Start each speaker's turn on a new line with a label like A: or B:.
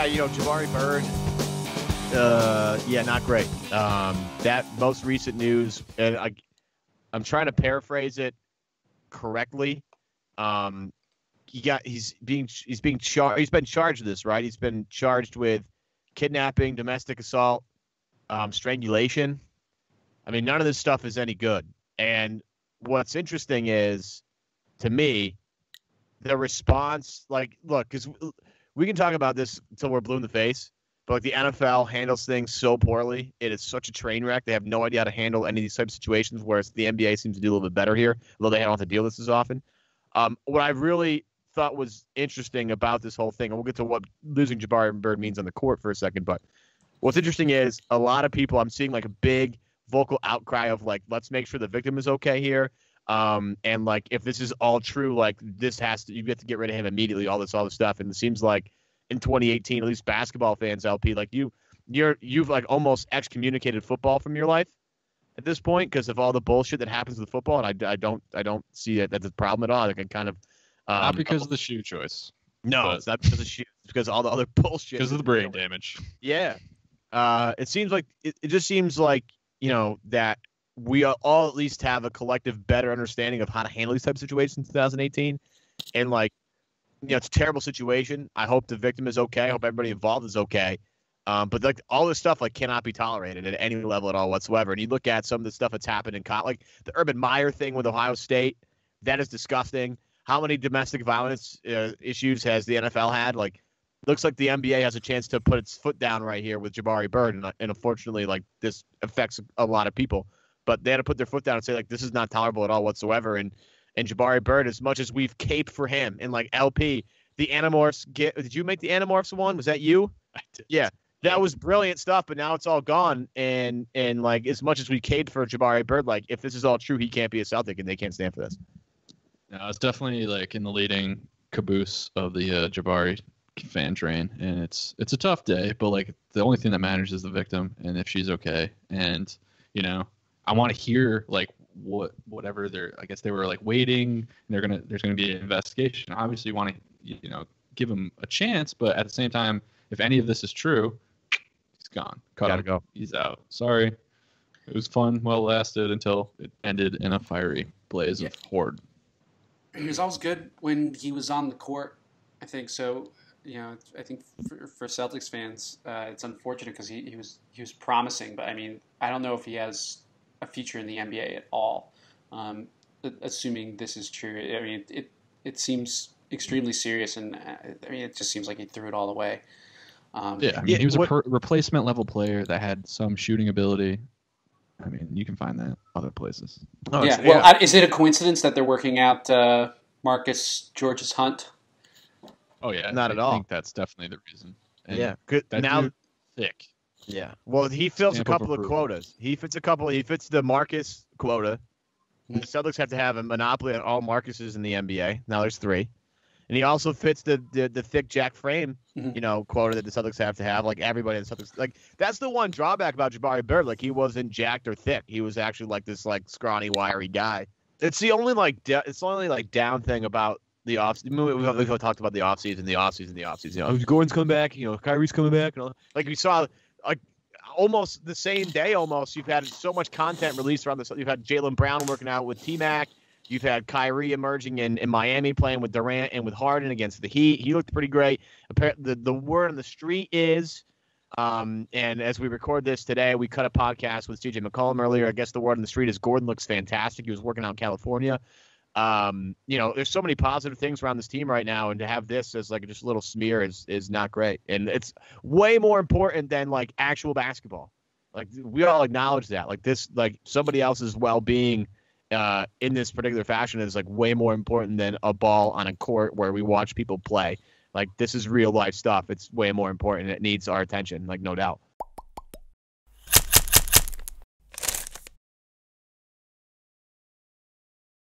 A: Yeah, Jabari Bird. Yeah, not great. That most recent news, and I'm trying to paraphrase it correctly. He's been charged with this, right? He's been charged with kidnapping, domestic assault, strangulation. I mean, none of this stuff is any good. And what's interesting is, to me, the response, look, because we can talk about this until we're blue in the face, but the NFL handles things so poorly. It is such a train wreck. They have no idea how to handle any of these types of situations, whereas the NBA seems to do a little bit better here, although they don't have to deal with this as often. What I really thought was interesting about this whole thing, and we'll get to what losing Jabari Bird means on the court for a second, but what's interesting is a lot of people, I'm seeing a big vocal outcry of let's make sure the victim is okay here. And if this is all true, you have to get rid of him immediately, all this stuff. And it seems like in 2018, at least basketball fans, LP, you've almost excommunicated football from your life at this point because of all the bullshit that happens with football. And I don't see it as a problem at all. I kind of
B: not because of the shoe choice.
A: No, it's not because of shoes. It's because of all the other bullshit.
B: Because of the brain damage.
A: Yeah. It seems like it just seems like that we all at least have a collective better understanding of how to handle these type of situations in 2018. And it's a terrible situation. I hope the victim is okay. I hope everybody involved is okay. But all this stuff cannot be tolerated at any level at all whatsoever. And you look at some of the stuff that's happened in college, the Urban Meyer thing with Ohio State, that is disgusting. How many domestic violence issues has the NFL had? Looks like the NBA has a chance to put its foot down right here with Jabari Bird. And unfortunately, this affects a lot of people. But they had to put their foot down and say, this is not tolerable at all whatsoever. And Jabari Bird, as much as we've caped for him, and LP, the Animorphs, did you make the Animorphs one? Was that you?
B: I did.
A: Yeah. That was brilliant stuff, but now it's all gone. And as much as we caped for Jabari Bird, if this is all true, he can't be a Celtic and they can't stand for this.
B: No, it's definitely in the leading caboose of the Jabari fan train, and it's a tough day, but the only thing that matters is the victim and if she's okay. And I want to hear whatever I guess they were waiting, and there's gonna be an investigation. Obviously you want to give him a chance, but at the same time, if any of this is true, he's gone.
A: Gotta go.
B: He's out. Sorry. It was fun, well lasted until it ended in a fiery blaze of horde.
C: He was always good when he was on the court, I think. So, I think for Celtics fans, it's unfortunate because he was promising. But, I don't know if he has a future in the NBA at all, assuming this is true. It seems extremely serious, and it just seems like he threw it all away.
B: He was a replacement level player that had some shooting ability. You can find that other places.
C: Oh, yeah. Well, is it a coincidence that they're working out Marcus George's Hunt?
B: Oh yeah,
A: not at all.
B: I think that's definitely the reason. And
A: yeah, good. Now
B: thick.
A: Yeah. Well, he fills a couple of quotas. He fits the Marcus quota. The Celtics have to have a monopoly on all Marcuses in the NBA. Now there's 3. And he also fits the thick Jack Frame, quota that the Celtics have to have. Everybody in the Celtics, that's the one drawback about Jabari Bird. He wasn't jacked or thick. He was actually this scrawny, wiry guy. It's the only down thing about the offseason. We've talked about the offseason. Gordon's coming back. Kyrie's coming back. We saw almost the same day. Almost you've had so much content released around this. You've had Jaylen Brown working out with T-Mac. You've had Kyrie emerging in Miami playing with Durant and with Harden against the Heat. He looked pretty great. Apparently, the word on the street is, and as we record this today, we cut a podcast with CJ McCollum earlier. I guess the word on the street is Gordon looks fantastic. He was working out in California. There's so many positive things around this team right now, and to have this as just a little smear is not great. And it's way more important than actual basketball. We all acknowledge that. Somebody else's well-being in this particular fashion is way more important than a ball on a court where we watch people play. This is real life stuff. It's way more important. It needs our attention, no doubt.